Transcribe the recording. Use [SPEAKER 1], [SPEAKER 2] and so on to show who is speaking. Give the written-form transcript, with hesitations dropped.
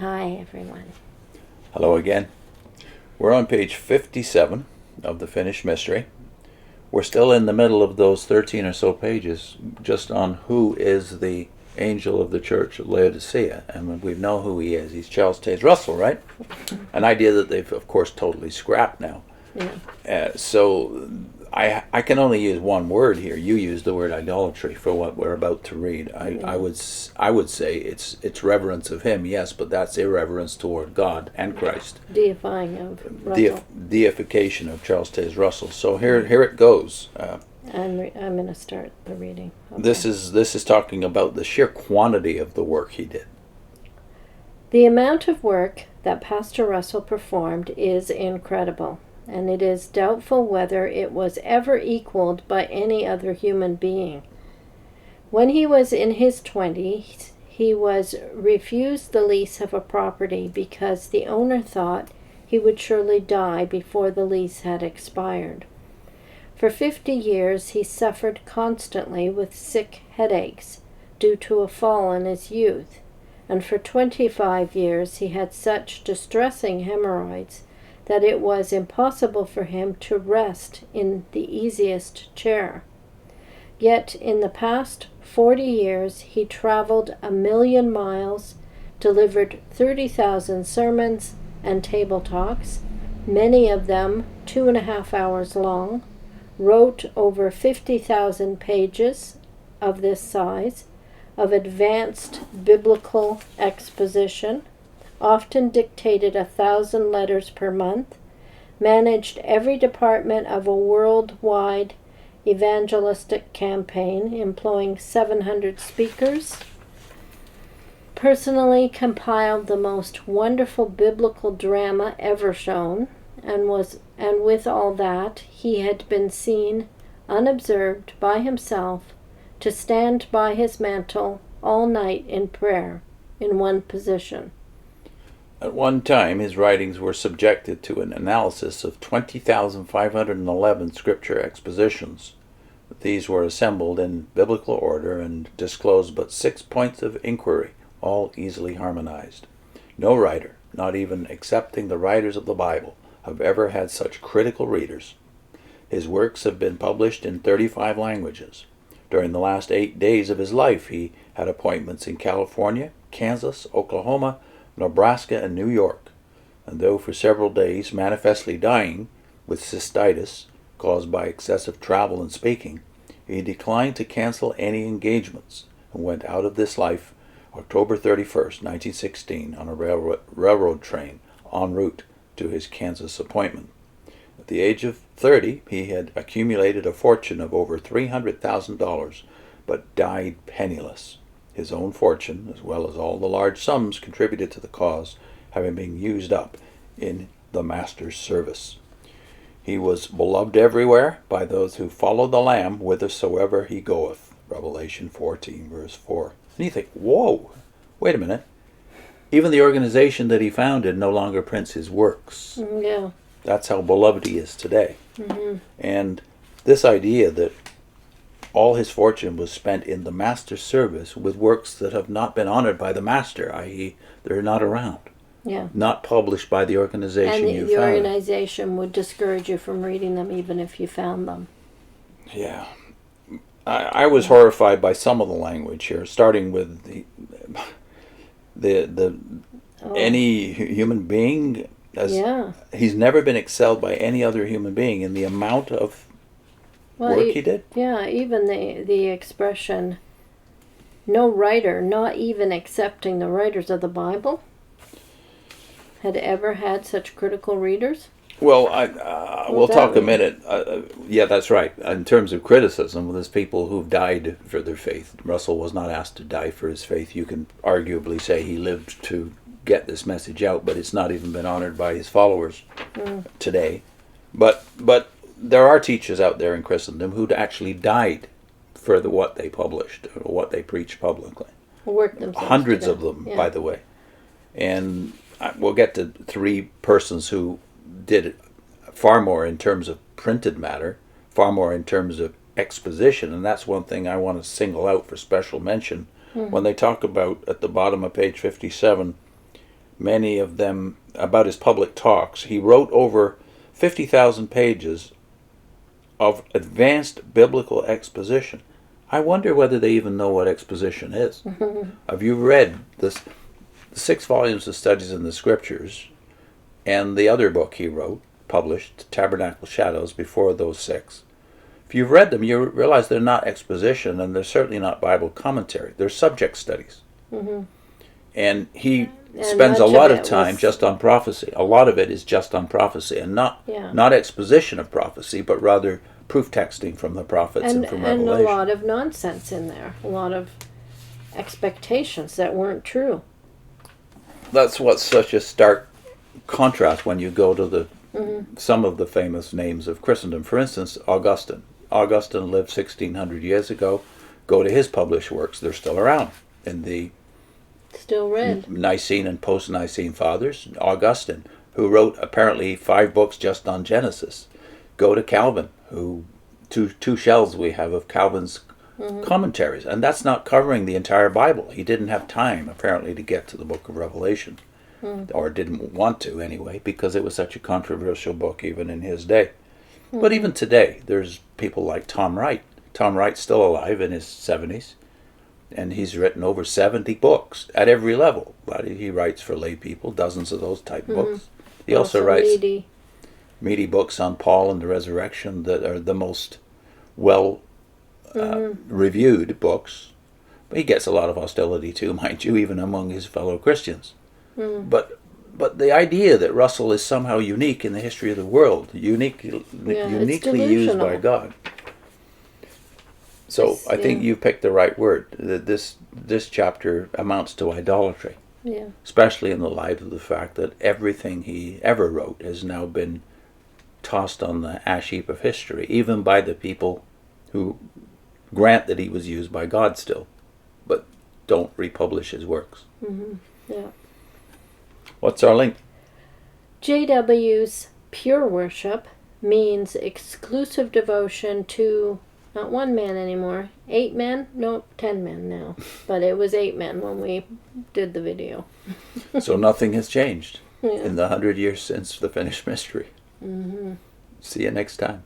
[SPEAKER 1] Hi, everyone.
[SPEAKER 2] Hello again. We're on page 57 of the Finished Mystery. We're still in the middle of those 13 or so pages just on who is the angel of the church of Laodicea. And we know who he is. He's Charles Taze Russell, right? An idea that they've, of course, totally scrapped now.
[SPEAKER 1] Yeah.
[SPEAKER 2] So I can only use one word here. You used the word idolatry for what we're about to read. I would say it's reverence of him, yes, but that's irreverence toward God and Christ.
[SPEAKER 1] Deifying of Russell.
[SPEAKER 2] Deification of Charles Taze Russell. So here it goes.
[SPEAKER 1] I'm going to start the reading. Okay.
[SPEAKER 2] This is talking about the sheer quantity of the work he did.
[SPEAKER 1] The amount of work that Pastor Russell performed is incredible, and it is doubtful whether it was ever equaled by any other human being. When he was in his 20s, he was refused the lease of a property because the owner thought he would surely die before the lease had expired. For 50 years he suffered constantly with sick headaches due to a fall in his youth, and for 25 years he had such distressing hemorrhoids that it was impossible for him to rest in the easiest chair. Yet in the past 40 years he traveled 1,000,000 miles, delivered 30,000 sermons and table talks, many of them 2.5 hours long, wrote over 50,000 pages of this size of advanced biblical exposition, often dictated 1,000 letters per month, managed every department of a worldwide evangelistic campaign employing 700 speakers, personally compiled the most wonderful biblical drama ever shown, and with all that, he had been seen unobserved by himself to stand by his mantle all night in prayer in one position.
[SPEAKER 2] At one time, his writings were subjected to an analysis of 20,511 scripture expositions. These were assembled in biblical order and disclosed but 6 points of inquiry, all easily harmonized. No writer, not even excepting the writers of the Bible, have ever had such critical readers. His works have been published in 35 languages. During the last 8 days of his life, he had appointments in California, Kansas, Oklahoma, Nebraska, and New York. And though for several days manifestly dying with cystitis caused by excessive travel and speaking, he declined to cancel any engagements and went out of this life October 31st, 1916, on a railroad train en route to his Kansas appointment. At the age of 30, he had accumulated a fortune of over $300,000, but died penniless, his own fortune, as well as all the large sums contributed to the cause, having been used up in the Master's service. He was beloved everywhere by those who follow the Lamb whithersoever he goeth, Revelation 14, verse 4. And you think, whoa, wait a minute. Even the organization that he founded no longer prints his works.
[SPEAKER 1] Yeah.
[SPEAKER 2] That's how beloved he is today.
[SPEAKER 1] Mm-hmm.
[SPEAKER 2] And this idea that all his fortune was spent in the Master's service with works that have not been honored by the Master, i.e. they're not around.
[SPEAKER 1] Yeah.
[SPEAKER 2] Not published by the organization
[SPEAKER 1] and
[SPEAKER 2] you
[SPEAKER 1] the
[SPEAKER 2] founded.
[SPEAKER 1] organization would discourage you from reading them even if you found them.
[SPEAKER 2] Yeah. I was horrified by some of the language here, starting with any human being. He's never been excelled by any other human being in the amount of work he did.
[SPEAKER 1] Yeah, even the expression, no writer, not even accepting the writers of the Bible, had ever had such critical readers.
[SPEAKER 2] Well, we'll talk a minute. Yeah, that's right. In terms of criticism, there's people who've died for their faith. Russell was not asked to die for his faith. You can arguably say he lived to get this message out, but it's not even been honored by his followers today. But there are teachers out there in Christendom who'd actually died for what they published, or what they preached publicly.
[SPEAKER 1] Worked themselves
[SPEAKER 2] Hundreds of them, by the way. And we'll get to 3 persons who did far more in terms of printed matter, far more in terms of exposition, and that's one thing I want to single out for special mention. When they talk about, at the bottom of page 57, many of them about his public talks. He wrote over 50,000 pages of advanced biblical exposition. I wonder whether they even know what exposition is. Have you read the 6 volumes of Studies in the Scriptures and the other book he wrote, published, Tabernacle Shadows, before those 6? If you've read them, you realize they're not exposition, and they're certainly not Bible commentary. They're subject studies. And he spends a lot of time just on prophecy. A lot of it is just on prophecy, and not exposition of prophecy, but rather proof texting from the prophets and from Revelation.
[SPEAKER 1] And a lot of nonsense in there. A lot of expectations that weren't true.
[SPEAKER 2] That's what's such a stark contrast when you go to the some of the famous names of Christendom. For instance, Augustine. Augustine lived 1600 years ago. Go to his published works. They're still around in the
[SPEAKER 1] still read
[SPEAKER 2] Nicene and post-Nicene fathers. Augustine, who wrote apparently 5 books just on Genesis. Go to Calvin, who two shelves we have of Calvin's commentaries, and that's not covering the entire Bible. He didn't have time apparently to get to the book of Revelation, or didn't want to anyway, because it was such a controversial book even in his day. But even today, there's people like Tom Wright. Tom Wright's still alive in his 70s, and he's written over 70 books at every level. He writes for lay people, dozens of those type books. He also writes meaty books on Paul and the resurrection that are the most reviewed books. But he gets a lot of hostility too, mind you, even among his fellow Christians. But the idea that Russell is somehow unique in the history of the world, uniquely used by God. So I think you picked the right word. That this chapter amounts to idolatry. Especially in the light of the fact that everything he ever wrote has now been tossed on the ash heap of history, even by the people who grant that he was used by God still, but don't republish his works. What's our link?
[SPEAKER 1] JW's pure worship means exclusive devotion to not 1 man anymore, 8 men? No, 10 men now. But it was 8 men when we did the video.
[SPEAKER 2] So nothing has changed in the 100 years since the finished mystery. See you next time.